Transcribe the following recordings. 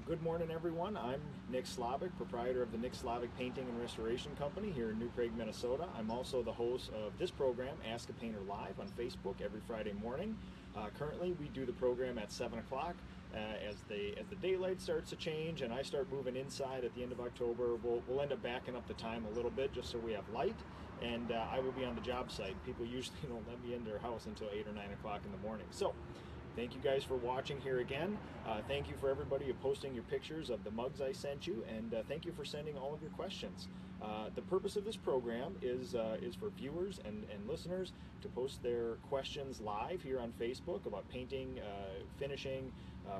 Good morning, everyone. I'm Nick Slavic, proprietor of the Nick Slavic Painting and Restoration Company here in New Prague, Minnesota. I'm also the host of this program, Ask a Painter Live, on Facebook every Friday morning. Currently, we do the program at 7 o'clock. As the daylight starts to change and I start moving inside at the end of October, we'll end up backing up the time a little bit just so we have light. And I will be on the job site. People usually don't let me in their house until 8 or 9 o'clock in the morning. So, thank you guys for watching here again. Thank you for everybody who posting your pictures of the mugs I sent you, and thank you for sending all of your questions. The purpose of this program is for viewers and listeners to post their questions live here on Facebook about painting, finishing,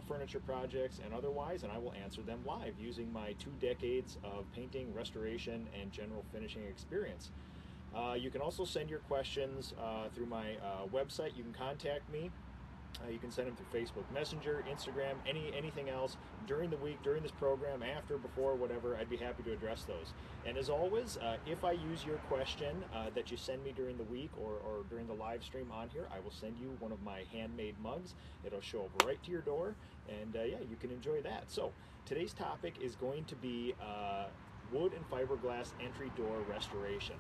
furniture projects, and otherwise, and I will answer them live using my 2 decades of painting, restoration, and general finishing experience. You can also send your questions through my website. You can contact me. You can send them through Facebook Messenger, Instagram, anything else during the week, during this program, after, before, whatever. I'd be happy to address those. And as always, if I use your question that you send me during the week or during the live stream on here, I will send you one of my handmade mugs. It'll show up right to your door, and yeah, you can enjoy that. So today's topic is going to be wood and fiberglass entry door restoration.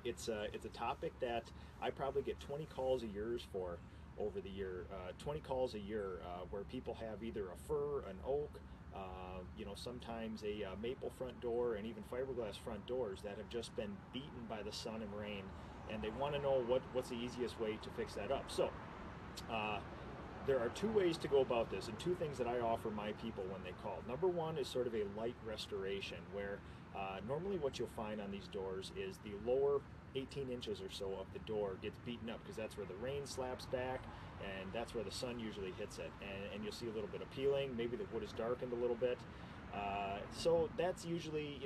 It's a topic that I probably get 20 calls a year for over the year, 20 calls a year where people have either a fir, an oak, sometimes a maple front door, and even fiberglass front doors that have just been beaten by the sun and rain, and they want to know what's the easiest way to fix that up. So there are 2 ways to go about this, and 2 things that I offer my people when they call. Number 1 is sort of a light restoration, where normally what you'll find on these doors is the lower 18 inches or so of the door gets beaten up because that's where the rain slaps back and that's where the sun usually hits it, and you'll see a little bit of peeling, maybe the wood is darkened a little bit. So that's usually,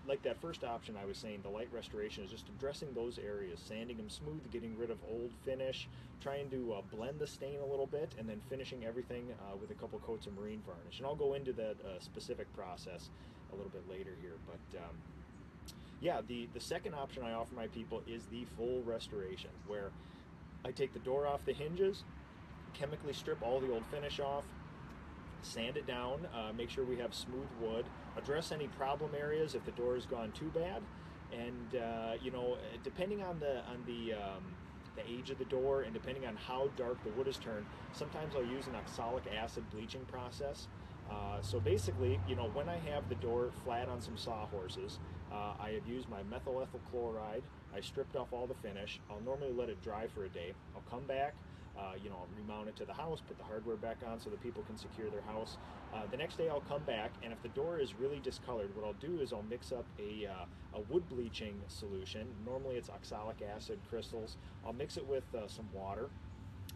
like that first option I was saying, the light restoration is just addressing those areas, sanding them smooth, getting rid of old finish, trying to blend the stain a little bit, and then finishing everything with a couple coats of marine varnish. And I'll go into that specific process a little bit later here, but yeah, the second option I offer my people is the full restoration, where I take the door off the hinges, chemically strip all the old finish off, sand it down, make sure we have smooth wood, address any problem areas if the door has gone too bad, and depending on the age of the door and depending on how dark the wood is turned, sometimes I'll use an oxalic acid bleaching process. So basically, when I have the door flat on some sawhorses, I have used my methyl ethyl chloride. I stripped off all the finish. I'll normally let it dry for a day. I'll come back, I'll remount it to the house, put the hardware back on so that people can secure their house. The next day I'll come back, and if the door is really discolored, what I'll do is I'll mix up a wood bleaching solution. Normally it's oxalic acid crystals. I'll mix it with some water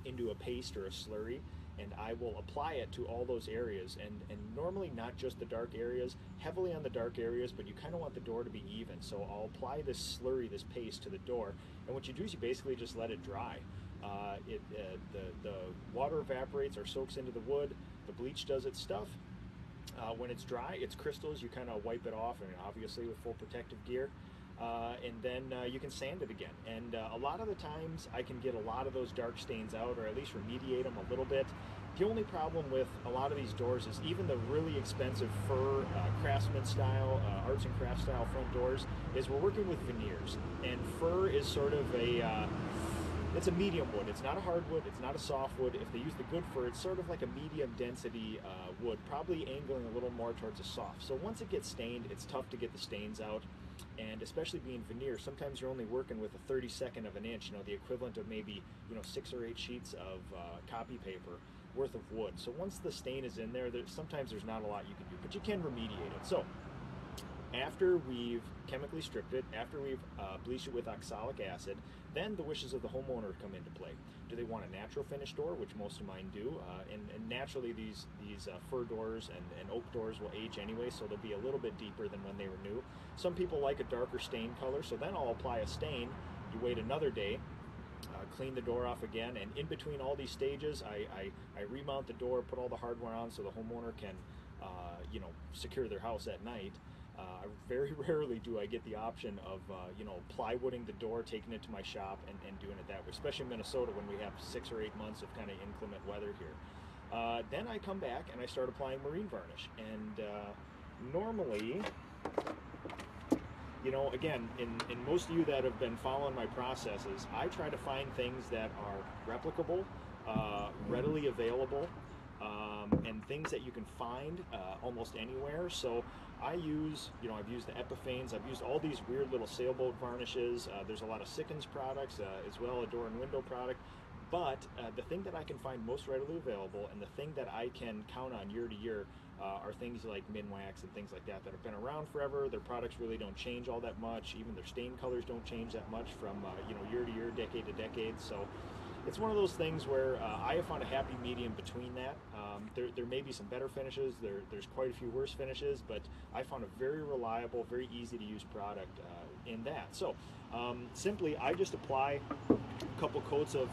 into a paste or a slurry, and I will apply it to all those areas, and normally not just the dark areas, heavily on the dark areas, but you kind of want the door to be even. So I'll apply this slurry, this paste, to the door, and what you do is you basically just let it dry. The water evaporates or soaks into the wood, the bleach does its stuff. When it's dry, it's crystals, you kind of wipe it off, and obviously with full protective gear. And then you can sand it again. And a lot of the times I can get a lot of those dark stains out, or at least remediate them a little bit. The only problem with a lot of these doors is even the really expensive fir, craftsman style, arts and crafts style front doors, is we're working with veneers. And fir is sort of it's a medium wood. It's not a hardwood, it's not a softwood. If they use the good fir, it's sort of like a medium density wood, probably angling a little more towards a soft. So once it gets stained, it's tough to get the stains out. And especially being veneer, sometimes you're only working with a 32nd of an inch, the equivalent of maybe 6 or 8 sheets of copy paper worth of wood. So once the stain is in there, sometimes there's not a lot you can do, but you can remediate it. So after we've chemically stripped it, after we've bleached it with oxalic acid, then the wishes of the homeowner come into play. Do they want a natural finish door, which most of mine do, and naturally these fir doors and oak doors will age anyway, so they'll be a little bit deeper than when they were new. Some people like a darker stain color, so then I'll apply a stain. You wait another day, clean the door off again, and in between all these stages, I remount the door, put all the hardware on so the homeowner can secure their house at night. Very rarely do I get the option of plywooding the door, taking it to my shop, and doing it that way, especially in Minnesota when we have 6 or 8 months of kind of inclement weather here. Then I come back and I start applying marine varnish. And normally, you know, again, in most of you that have been following my processes, I try to find things that are replicable, readily available, and things that you can find almost anywhere. So I use, you know, I've used the Epiphanes, I've used all these weird little sailboat varnishes. There's a lot of Sikkens products as well, a door and window product. But the thing that I can find most readily available, and the thing that I can count on year to year, are things like Minwax and things like that that have been around forever. Their products really don't change all that much. Even their stain colors don't change that much from you know, year to year, decade to decade. So it's one of those things where I have found a happy medium between that. There may be some better finishes. There's quite a few worse finishes, but I found a very reliable, very easy to use product in that. So simply, I just apply a couple coats of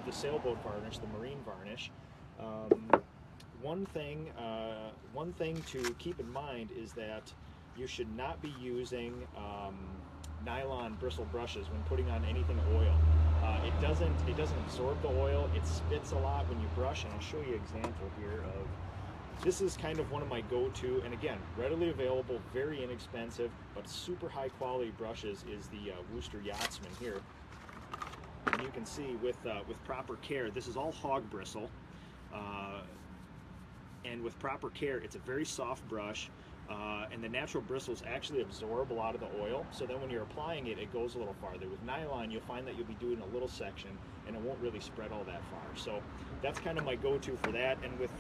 the sailboat varnish, the marine varnish. One thing to keep in mind is that you should not be using nylon bristle brushes when putting on anything oil. It doesn't absorb the oil. It spits a lot when you brush, and I'll show you an example here of. This is kind of one of my go-to, and again, readily available, very inexpensive, but super high quality brushes is the Wooster Yachtsman here. And you can see with proper care, this is all hog bristle, and with proper care, it's a very soft brush, and the natural bristles actually absorb a lot of the oil, so then when you're applying it, it goes a little farther. With nylon, you'll find that you'll be doing a little section, and it won't really spread all that far. So that's kind of my go-to for that, and with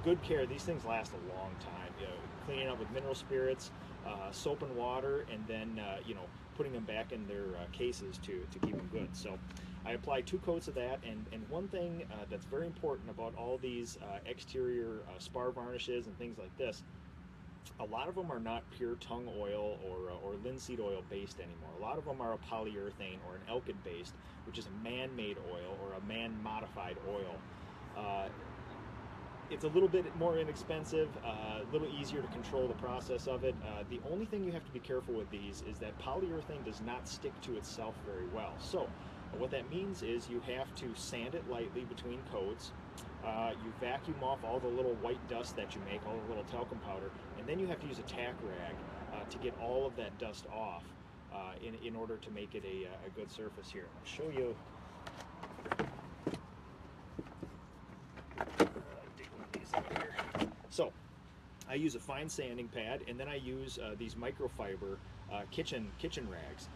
good care, these things last a long time. You know, cleaning up with mineral spirits, soap and water, and then you know, putting them back in their cases to keep them good. So I apply 2 coats of that, and one thing that's very important about all these exterior spar varnishes and things like this, a lot of them are not pure tung oil or linseed oil based anymore. A lot of them are a polyurethane or an alkyd based, which is a man-made oil or a man-modified oil. It's a little bit more inexpensive, a little easier to control the process of it. The only thing you have to be careful with these is that polyurethane does not stick to itself very well. So what that means is you have to sand it lightly between coats. You vacuum off all the little white dust that you make, all the little talcum powder, and then you have to use a tack rag to get all of that dust off in order to make it a good surface here. I'll show you. Dig one of these out here. So I use a fine sanding pad, and then I use these microfiber kitchen rags.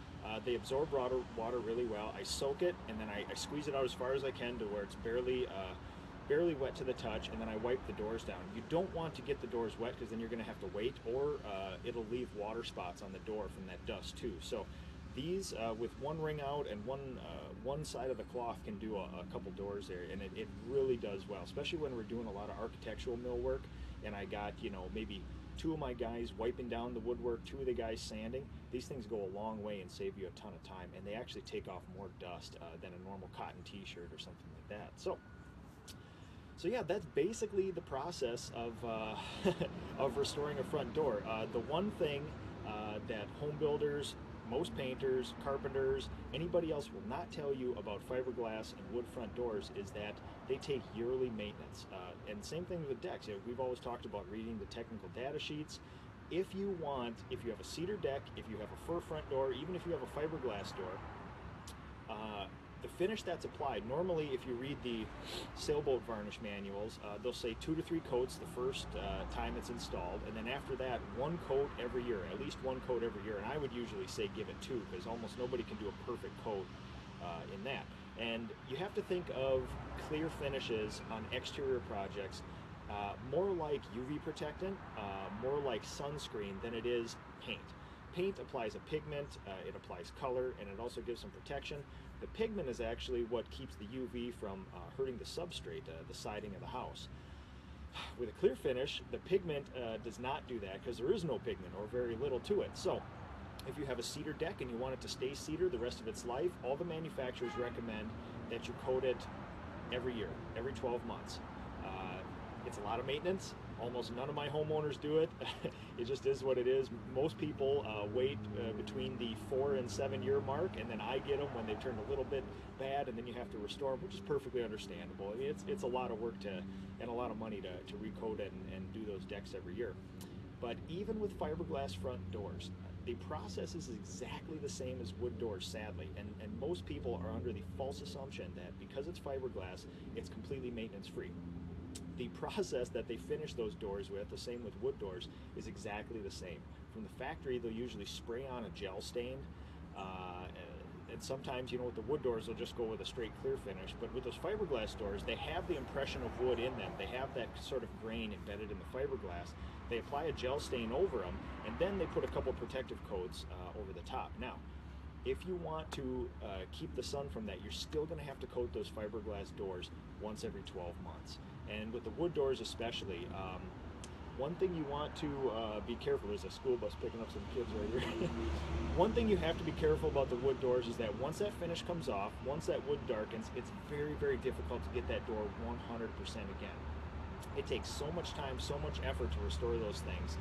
They absorb water really well. I soak it, and then I squeeze it out as far as I can to where it's barely wet to the touch, and then I wipe the doors down. You don't want to get the doors wet because then you're going to have to wait, or it'll leave water spots on the door from that dust too. So these, with one ring out and one side of the cloth, can do a couple doors there, and it really does well, especially when we're doing a lot of architectural millwork, and I got, you know, maybe 2 of my guys wiping down the woodwork, 2 of the guys sanding. These things go a long way and save you a ton of time, and they actually take off more dust than a normal cotton t-shirt or something like that. So yeah, that's basically the process of of restoring a front door. The one thing that home builders, most painters, carpenters, anybody else will not tell you about fiberglass and wood front doors is that they take yearly maintenance. And same thing with decks. You know, we've always talked about reading the technical data sheets. If you have a cedar deck, if you have a fir front door, even if you have a fiberglass door, the finish that's applied, normally if you read the sailboat varnish manuals, they'll say 2 to 3 coats the first time it's installed, and then after that 1 coat every year, at least 1 coat every year. And I would usually say give it 2, because almost nobody can do a perfect coat in that. And you have to think of clear finishes on exterior projects more like UV protectant, more like sunscreen than it is paint. Paint applies a pigment, it applies color, and it also gives some protection. The pigment is actually what keeps the UV from hurting the substrate, the siding of the house. With a clear finish, the pigment does not do that because there is no pigment or very little to it. So if you have a cedar deck and you want it to stay cedar the rest of its life, all the manufacturers recommend that you coat it every year, every 12 months. It's a lot of maintenance, Almost none of my homeowners do it. It just is what it is. Most people wait between the 4 and 7 year mark, and then I get them when they've turned a little bit bad, and then you have to restore them, which is perfectly understandable. I mean, it's a lot of work and a lot of money to recoat it and do those decks every year. But even with fiberglass front doors, the process is exactly the same as wood doors, sadly, and most people are under the false assumption that because it's fiberglass, it's completely maintenance free. The process that they finish those doors with, the same with wood doors, is exactly the same. From the factory, they'll usually spray on a gel stain, and sometimes, you know, with the wood doors, they'll just go with a straight clear finish. But with those fiberglass doors, they have the impression of wood in them. They have that sort of grain embedded in the fiberglass. They apply a gel stain over them, and then they put a couple protective coats over the top. Now, if you want to keep the sun from that, you're still going to have to coat those fiberglass doors once every 12 months. And with the wood doors especially, one thing you want to be careful, there's a school bus picking up some kids right here. One thing you have to be careful about the wood doors is that once that finish comes off, once that wood darkens, it's very, very difficult to get that door 100% again. It takes so much time, so much effort to restore those things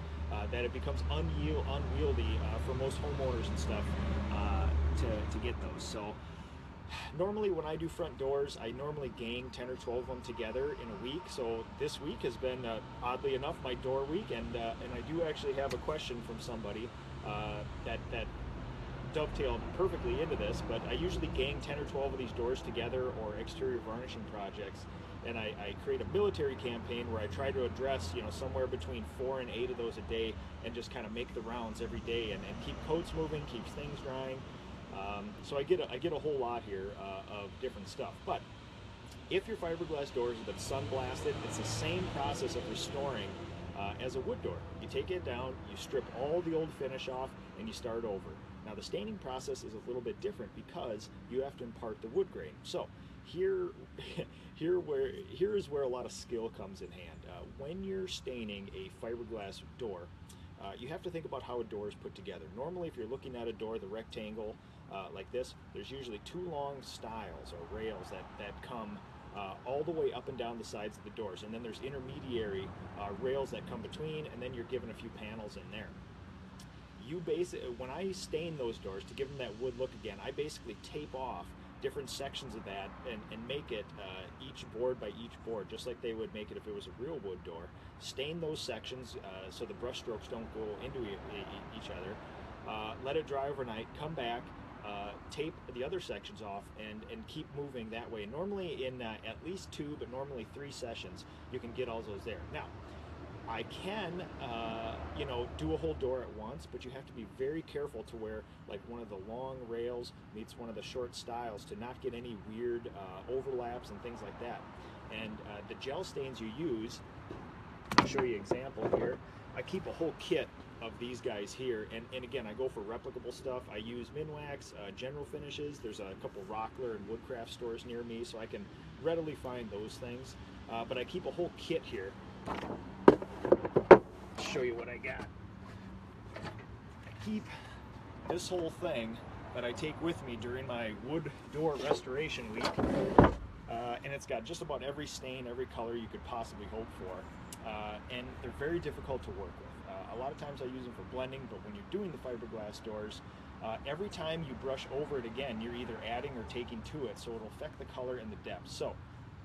that it becomes unwieldy for most homeowners and stuff to get those. So normally when I do front doors, I normally gang 10 or 12 of them together in a week. So this week has been, oddly enough, my door week, and I do actually have a question from somebody that dovetailed perfectly into this, but I usually gang 10 or 12 of these doors together, or exterior varnishing projects, and I create a military campaign where I try to address, you know, somewhere between 4 and 8 of those a day, and just kind of make the rounds every day and keep coats moving, keeps things drying. So I get a whole lot here of different stuff. But if your fiberglass doors have been sun blasted, it's the same process of restoring as a wood door. You take it down, you strip all the old finish off, and you start over. Now the staining process is a little bit different because you have to impart the wood grain. So here is where a lot of skill comes in hand. When you're staining a fiberglass door, you have to think about how a door is put together. Normally, if you're looking at a door, the rectangle like this, there's usually 2 long stiles or rails that come all the way up and down the sides of the doors, and then there's intermediary rails that come between, and then you're given a few panels in there. When I stain those doors to give them that wood look again, I basically tape off different sections of that and make it each board by each board, just like they would make it if it was a real wood door. Stain those sections so the brush strokes don't go into each other. Let it dry overnight, come back, tape the other sections off, and keep moving that way. Normally in at least 2, but normally 3 sessions, you can get all those there. Now, I can, do a whole door at once, but you have to be very careful to where, like, one of the long rails meets one of the short stiles to not get any weird overlaps and things like that. And the gel stains you use, I'll show you an example here. I keep a whole kit of these guys here, and again, I go for replicable stuff. I use Minwax, General Finishes. There's a couple Rockler and Woodcraft stores near me, so I can readily find those things. But I keep a whole kit here. Show you what I got. I keep this whole thing that I take with me during my wood door restoration week, and it's got just about every stain, every color you could possibly hope for, and they're very difficult to work with. A lot of times I use them for blending, but when you're doing the fiberglass doors, every time you brush over it again, you're either adding or taking to it, so it'll affect the color and the depth. So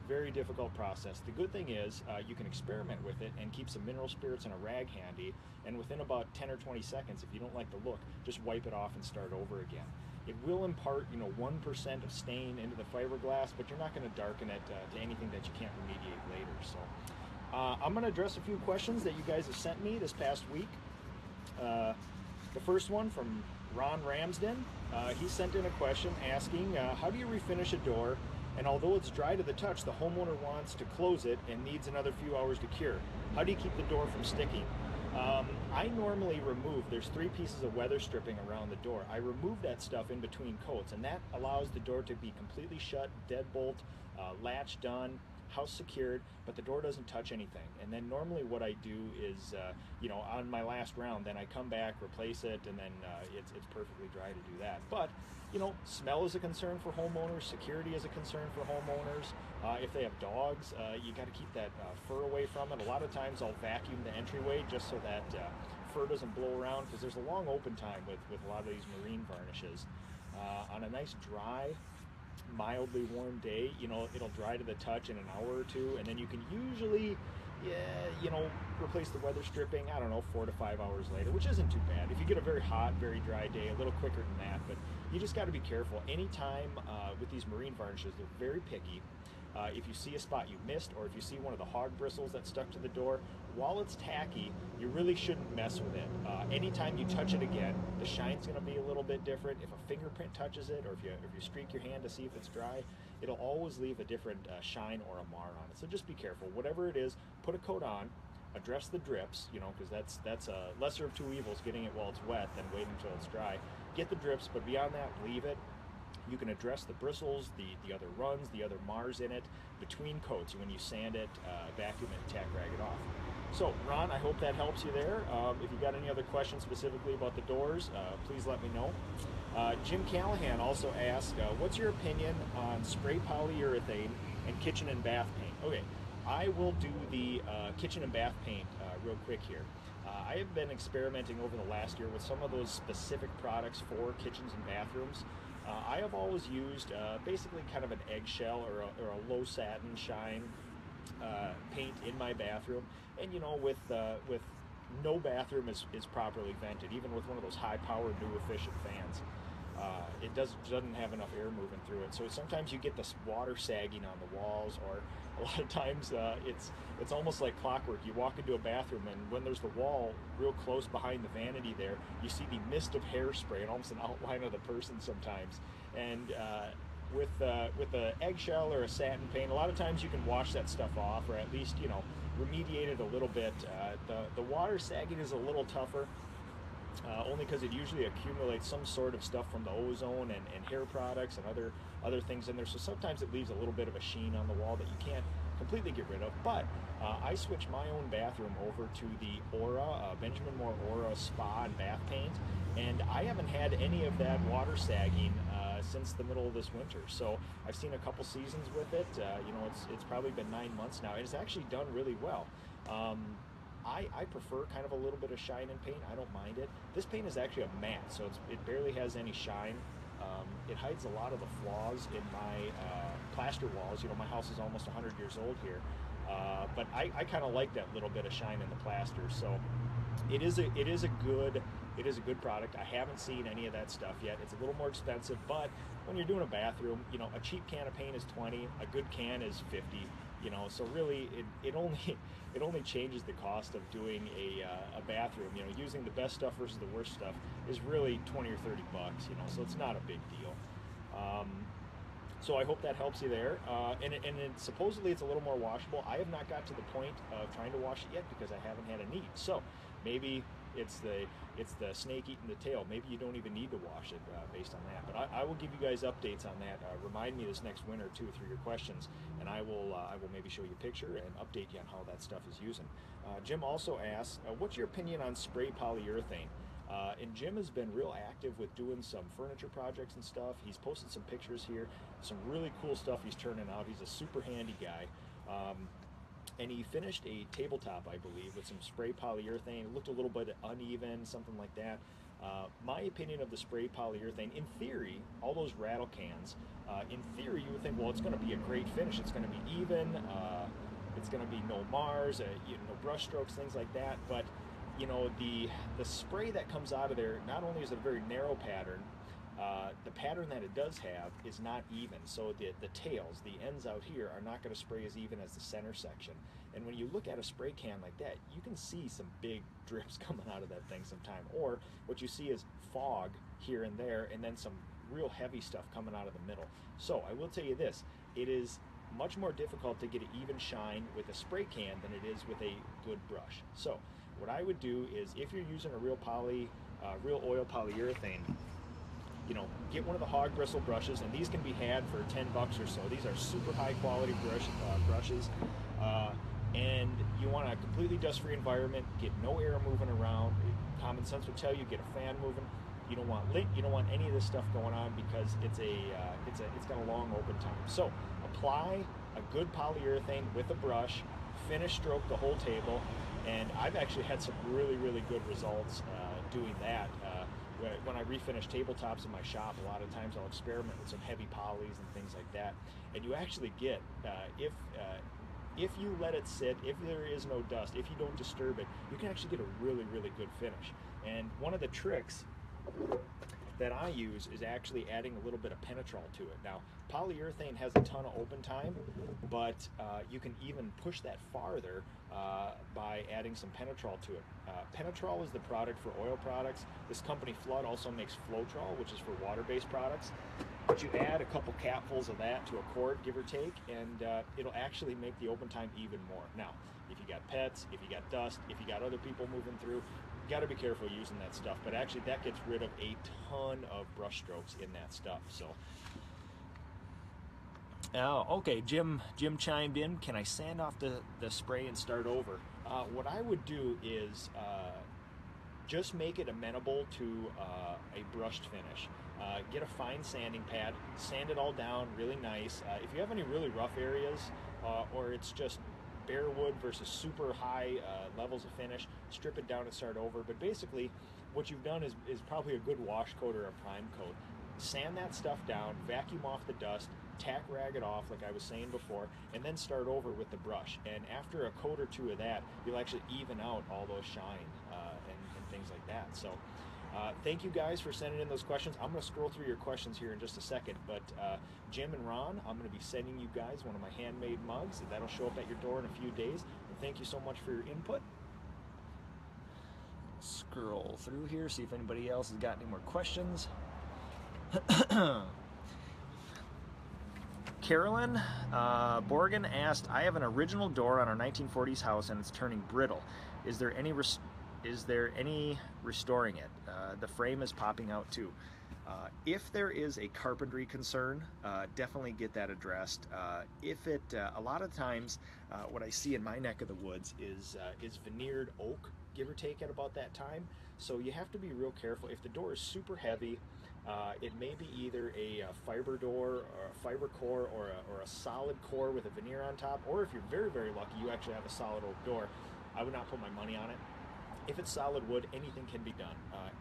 very difficult process. The good thing is you can experiment with it and keep some mineral spirits and a rag handy, and within about 10 or 20 seconds, if you don't like the look, just wipe it off and start over again. It will impart 1% of stain into the fiberglass, but you're not going to darken it to anything that you can't remediate later. So I'm going to address a few questions that you guys have sent me this past week. The first one from Ron Ramsden. He sent in a question asking, how do you refinish a door, and although it's dry to the touch, the homeowner wants to close it and needs another few hours to cure? How do you keep the door from sticking? I normally remove, there's 3 pieces of weather stripping around the door. I remove that stuff in between coats, and that allows the door to be completely shut, deadbolt, latch done, house secured, but the door doesn't touch anything. And then normally what I do is, on my last round, then I come back, replace it, and then it's perfectly dry to do that. But smell is a concern for homeowners. Security is a concern for homeowners. If they have dogs, you got to keep that fur away from it. A lot of times I'll vacuum the entryway just so that fur doesn't blow around, because there's a long open time with a lot of these marine varnishes. On a nice dry, mildly warm day, it'll dry to the touch in an hour or two, and then you can usually replace the weather stripping, I don't know, 4 to 5 hours later, which isn't too bad. If you get a very hot, very dry day, a little quicker than that, but you just got to be careful. Anytime with these marine varnishes, they're very picky. If you see a spot you missed, or if you see one of the hog bristles that stuck to the door, while it's tacky, you really shouldn't mess with it. Anytime you touch it again, the shine's going to be a little bit different. If a fingerprint touches it, or if you streak your hand to see if it's dry, it'll always leave a different shine or a mar on it. So just be careful. Whatever it is, put a coat on, address the drips, because that's a lesser of two evils, getting it while it's wet than waiting until it's dry. Get the drips, but beyond that, leave it. You can address the bristles, the other runs, the other mars in it between coats when you sand it, vacuum it, and tack rag it off. So, Ron, I hope that helps you there. If you got any other questions specifically about the doors, please let me know. Jim Callahan also asked, what's your opinion on spray polyurethane and kitchen and bath paint? Okay, I will do the kitchen and bath paint real quick here. I have been experimenting over the last year with some of those specific products for kitchens and bathrooms. I have always used basically kind of an eggshell or a low satin shine paint in my bathroom, and with no bathroom is properly vented, even with one of those high-powered new efficient fans. It doesn't have enough air moving through it, so sometimes you get this water sagging on the walls, or a lot of times it's almost like clockwork. You walk into a bathroom, and when there's the wall real close behind the vanity there, you see the mist of hairspray and almost an outline of the person sometimes. And with the eggshell or a satin paint, a lot of times you can wash that stuff off, or at least remediate it a little bit. The water sagging is a little tougher. Only because it usually accumulates some sort of stuff from the ozone and hair products and other things in there. So sometimes it leaves a little bit of a sheen on the wall that you can't completely get rid of. But I switched my own bathroom over to the Aura, Benjamin Moore Aura Spa and Bath Paint, and I haven't had any of that water sagging since the middle of this winter. So I've seen a couple seasons with it. It's probably been 9 months now, and it's actually done really well. I prefer kind of a little bit of shine in paint. I don't mind it. This paint is actually a matte, so it barely has any shine. It hides a lot of the flaws in my plaster walls. My house is almost 100 years old here, but I kind of like that little bit of shine in the plaster. So it is a good product. I haven't seen any of that stuff yet. It's a little more expensive, but when you're doing a bathroom, a cheap can of paint is 20, a good can is 50. So really it only changes the cost of doing a bathroom. Using the best stuff versus the worst stuff is really 20 or 30 bucks. So it's not a big deal. So I hope that helps you there. And supposedly it's a little more washable. I have not got to the point of trying to wash it yet because I haven't had a need. So maybe it's the snake eating the tail. Maybe you don't even need to wash it based on that. But I will give you guys updates on that. Remind me this next winter too through your questions, and I will maybe show you a picture and update you on how that stuff is using. Jim also asks, what's your opinion on spray polyurethane? And Jim has been real active with doing some furniture projects and stuff. He's posted some pictures here, some really cool stuff he's turning out. He's a super handy guy. And he finished a tabletop, I believe, with some spray polyurethane. It looked a little bit uneven, something like that. My opinion of the spray polyurethane, in theory, all those rattle cans, in theory you would think, well, it's going to be a great finish. It's going to be even. It's going to be no mars, no brush strokes, things like that. But the spray that comes out of there, not only is it a very narrow pattern, the pattern that it does have is not even. So the tails, the ends out here, are not going to spray as even as the center section. And when you look at a spray can like that, you can see some big drips coming out of that thing sometime. Or what you see is fog here and there, and then some real heavy stuff coming out of the middle. So I will tell you this, it is much more difficult to get an even shine with a spray can than it is with a good brush. So what I would do is, if you're using a real oil polyurethane, get one of the hog bristle brushes, and these can be had for 10 bucks or so. These are super high quality brushes. And you want a completely dust-free environment, get no air moving around. Common sense would tell you, get a fan moving. You don't want lint, you don't want any of this stuff going on because it's got a long open time. So apply a good polyurethane with a brush, finish stroke the whole table, and I've actually had some really, really good results doing that. When I refinish tabletops in my shop, a lot of times I'll experiment with some heavy polys and things like that, and you actually get, if you let it sit, if there is no dust, if you don't disturb it, you can actually get a really, really good finish. And one of the tricks that I use is actually adding a little bit of Penetrol to it. Now, polyurethane has a ton of open time, but you can even push that farther by adding some Penetrol to it. Penetrol is the product for oil products. This company Flood also makes Floetrol, which is for water-based products. But you add a couple capfuls of that to a quart, give or take, and it'll actually make the open time even more. Now, if you got pets, if you got dust, if you got other people moving through, you got to be careful using that stuff. But actually, that gets rid of a ton of brush strokes in that stuff. So, okay, Jim chimed in. Can I sand off the spray and start over? What I would do is just make it amenable to a brushed finish. Get a fine sanding pad, sand it all down really nice. If you have any really rough areas, or it's just bare wood versus super high levels of finish, strip it down and start over. But basically, what you've done is probably a good wash coat or a prime coat. Sand that stuff down, vacuum off the dust, tack rag it off like I was saying before, and then start over with the brush. And after a coat or two of that, you'll actually even out all those shine and things like that. So thank you guys for sending in those questions. I'm going to scroll through your questions here in just a second, but Jim and Ron, I'm going to be sending you guys one of my handmade mugs. That'll show up at your door in a few days. And thank you so much for your input. Scroll through here, see if anybody else has got any more questions. Carolyn Borgen asked, I have an original door on our 1940s house and it's turning brittle. Is there any restoring it? The frame is popping out too. If there is a carpentry concern, definitely get that addressed. A lot of times, what I see in my neck of the woods is veneered oak, give or take, at about that time. So you have to be real careful. If the door is super heavy, it may be either a fiber door or a fiber core or a solid core with a veneer on top, or if you're very, very lucky, you actually have a solid oak door. I would not put my money on it. If it's solid wood, anything can be done.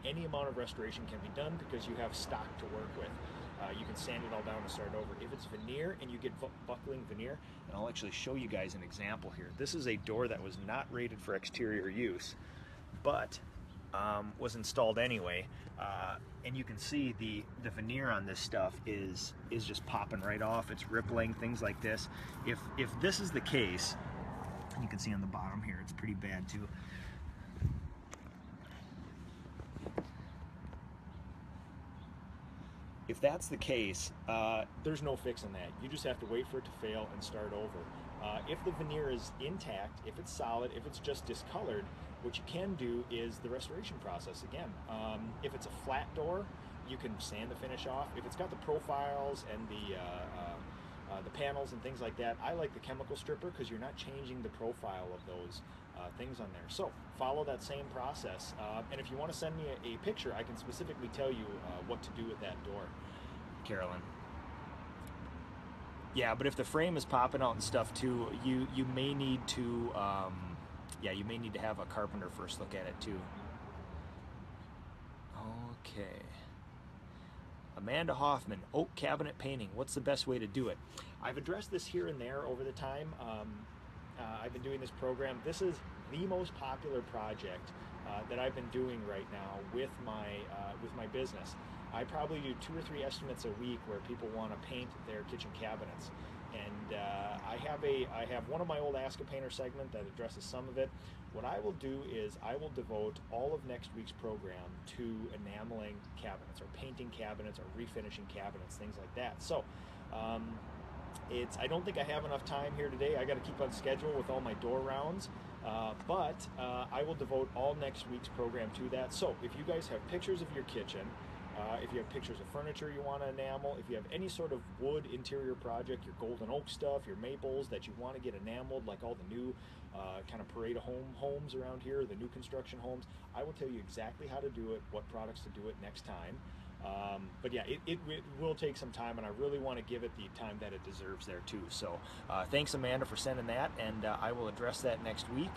Any amount of restoration can be done because you have stock to work with. You can sand it all down and start over. If it's veneer and you get buckling veneer, and I'll actually show you guys an example here. This is a door that was not rated for exterior use, but was installed anyway. And you can see the veneer on this stuff is just popping right off. It's rippling, things like this. If this is the case, and you can see on the bottom here, it's pretty bad too. If that's the case, there's no fixing that. You just have to wait for it to fail and start over. If the veneer is intact, if it's solid, if it's just discolored, what you can do is the restoration process again. If it's a flat door, you can sand the finish off. If it's got the profiles and the panels and things like that, I like the chemical stripper because you're not changing the profile of those things on there. So follow that same process. And if you want to send me a picture, I can specifically tell you what to do with that door, Carolyn. Yeah, but if the frame is popping out and stuff too, you may need to you may need to have a carpenter first look at it too. Okay. Amanda Hoffman, oak cabinet painting. What's the best way to do it? I've addressed this here and there over the time. I've been doing this program. This is the most popular project that I've been doing right now with my business. I probably do 2 or 3 estimates a week where people want to paint their kitchen cabinets. And I have one of my old Ask a Painter segment that addresses some of it. What I will do is I will devote all of next week's program to enameling cabinets or painting cabinets or refinishing cabinets, things like that. So I don't think I have enough time here today. I got to keep on schedule with all my door rounds, but I will devote all next week's program to that. So if you guys have pictures of your kitchen, if you have pictures of furniture you want to enamel, if you have any sort of wood interior project, your golden oak stuff, your maples that you want to get enameled, like all the new kind of parade of homes around here, the new construction homes, I will tell you exactly how to do it, what products to do it next time. But yeah, it will take some time, and I really want to give it the time that it deserves there too. So thanks, Amanda, for sending that, and I will address that next week.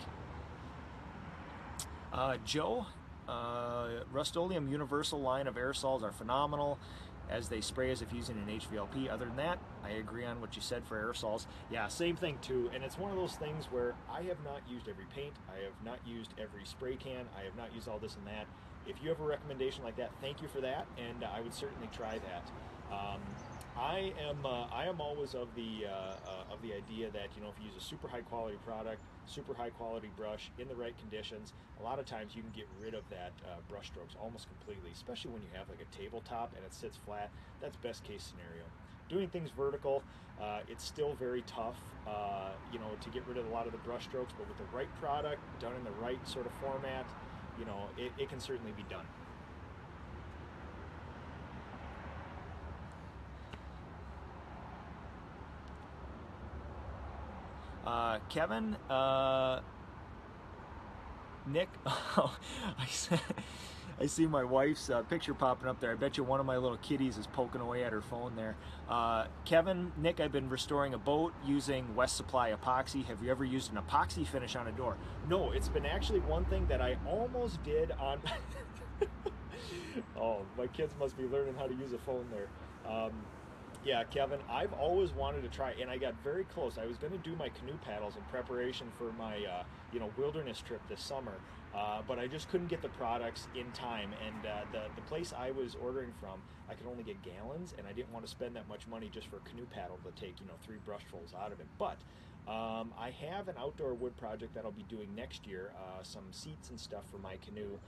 Joe, Rust-Oleum Universal line of aerosols are phenomenal as they spray as if using an HVLP. Other than that, I agree on what you said for aerosols. Yeah, same thing too, and it's one of those things where I have not used every paint, I have not used every spray can, I have not used all this and that. If you have a recommendation like that, thank you for that, and I would certainly try that. I am always of the idea that, you know, if you use a super high quality product, super high quality brush in the right conditions, a lot of times you can get rid of that brush strokes almost completely, especially when you have like a tabletop and it sits flat. That's best case scenario. Doing things vertical, it's still very tough, you know, to get rid of a lot of the brush strokes, but with the right product done in the right sort of format, you know, it can certainly be done. Kevin, Nick, oh, I see my wife's picture popping up there. I bet you one of my little kitties is poking away at her phone there. Kevin, Nick, I've been restoring a boat using West Supply epoxy. Have you ever used an epoxy finish on a door? No, it's been actually one thing that I almost did on... Oh, my kids must be learning how to use a phone there. Yeah, Kevin, I've always wanted to try, and I got very close. I was going to do my canoe paddles in preparation for my, you know, wilderness trip this summer, but I just couldn't get the products in time. And the place I was ordering from, I could only get gallons, and I didn't want to spend that much money just for a canoe paddle to take, you know, 3 brushfuls out of it. But I have an outdoor wood project that I'll be doing next year, some seats and stuff for my canoe,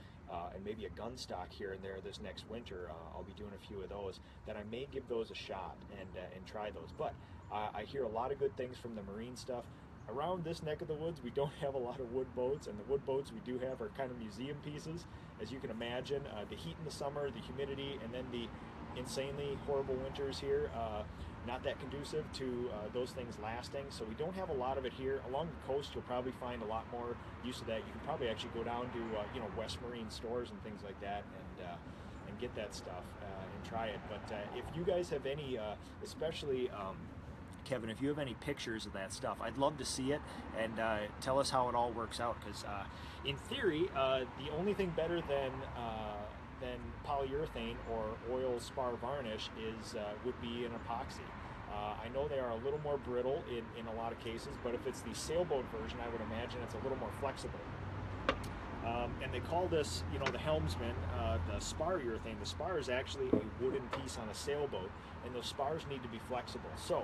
and maybe a gun stock here and there this next winter. I'll be doing a few of those that I may give those a shot and try those. But I hear a lot of good things from the marine stuff. Around this neck of the woods, we don't have a lot of wood boats, and the wood boats we do have are kind of museum pieces. As you can imagine, the heat in the summer, the humidity, and then the insanely horrible winters here, not that conducive to those things lasting. So we don't have a lot of it here. Along the coast, you'll probably find a lot more use of that. You can probably actually go down to you know, West Marine stores and things like that, and get that stuff and try it. But if you guys have any, especially Kevin, if you have any pictures of that stuff, I'd love to see it, and tell us how it all works out. Because in theory, the only thing better than polyurethane or oil spar varnish would be an epoxy. I know they are a little more brittle in a lot of cases, but if it's the sailboat version, I would imagine it's a little more flexible. And they call this, you know, the helmsman, the spar urethane. The spar is actually a wooden piece on a sailboat, and those spars need to be flexible. So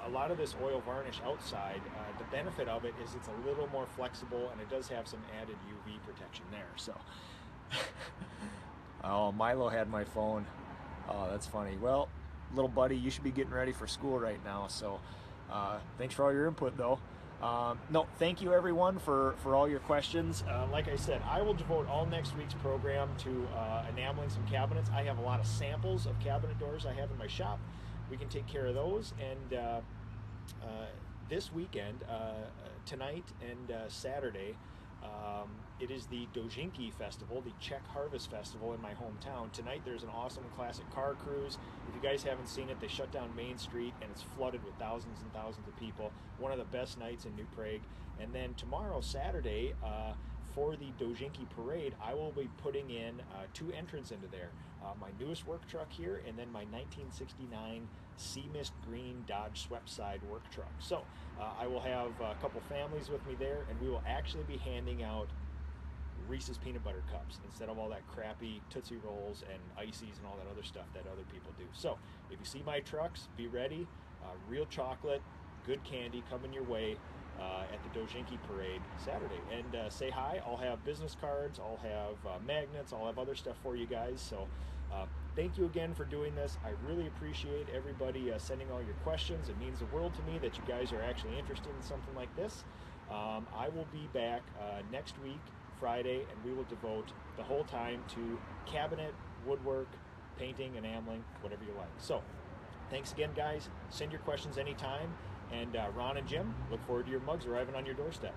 a lot of this oil varnish outside, the benefit of it is it's a little more flexible, and it does have some added UV protection there. So, oh, Milo had my phone. Oh, that's funny. Well, little buddy, you should be getting ready for school right now. So, thanks for all your input, though. No, thank you everyone for all your questions. Like I said, I will devote all next week's program to enameling some cabinets. I have a lot of samples of cabinet doors I have in my shop. We can take care of those, and this weekend, tonight and Saturday, it is the Dojinki Festival, the Czech Harvest Festival in my hometown. Tonight there's an awesome classic car cruise. If you guys haven't seen it, they shut down Main Street and it's flooded with thousands and thousands of people. One of the best nights in New Prague. And then tomorrow, Saturday, for the Dojinki Parade, I will be putting in 2 entrants into there. My newest work truck here, and then my 1969 Sea Mist Green Dodge Swept-Side work truck. So I will have a couple families with me there, and we will actually be handing out Reese's Peanut Butter Cups instead of all that crappy Tootsie Rolls and Ices and all that other stuff that other people do. So if you see my trucks, be ready. Real chocolate, good candy coming your way at the Dojinki Parade Saturday. And say hi. I'll have business cards, I'll have magnets, I'll have other stuff for you guys. So thank you again for doing this. I really appreciate everybody sending all your questions. It means the world to me that you guys are actually interested in something like this. I will be back next week, Friday, and we will devote the whole time to cabinet, woodwork, painting, enameling, whatever you like. So thanks again, guys. Send your questions anytime. And Ron and Jim, look forward to your mugs arriving on your doorstep.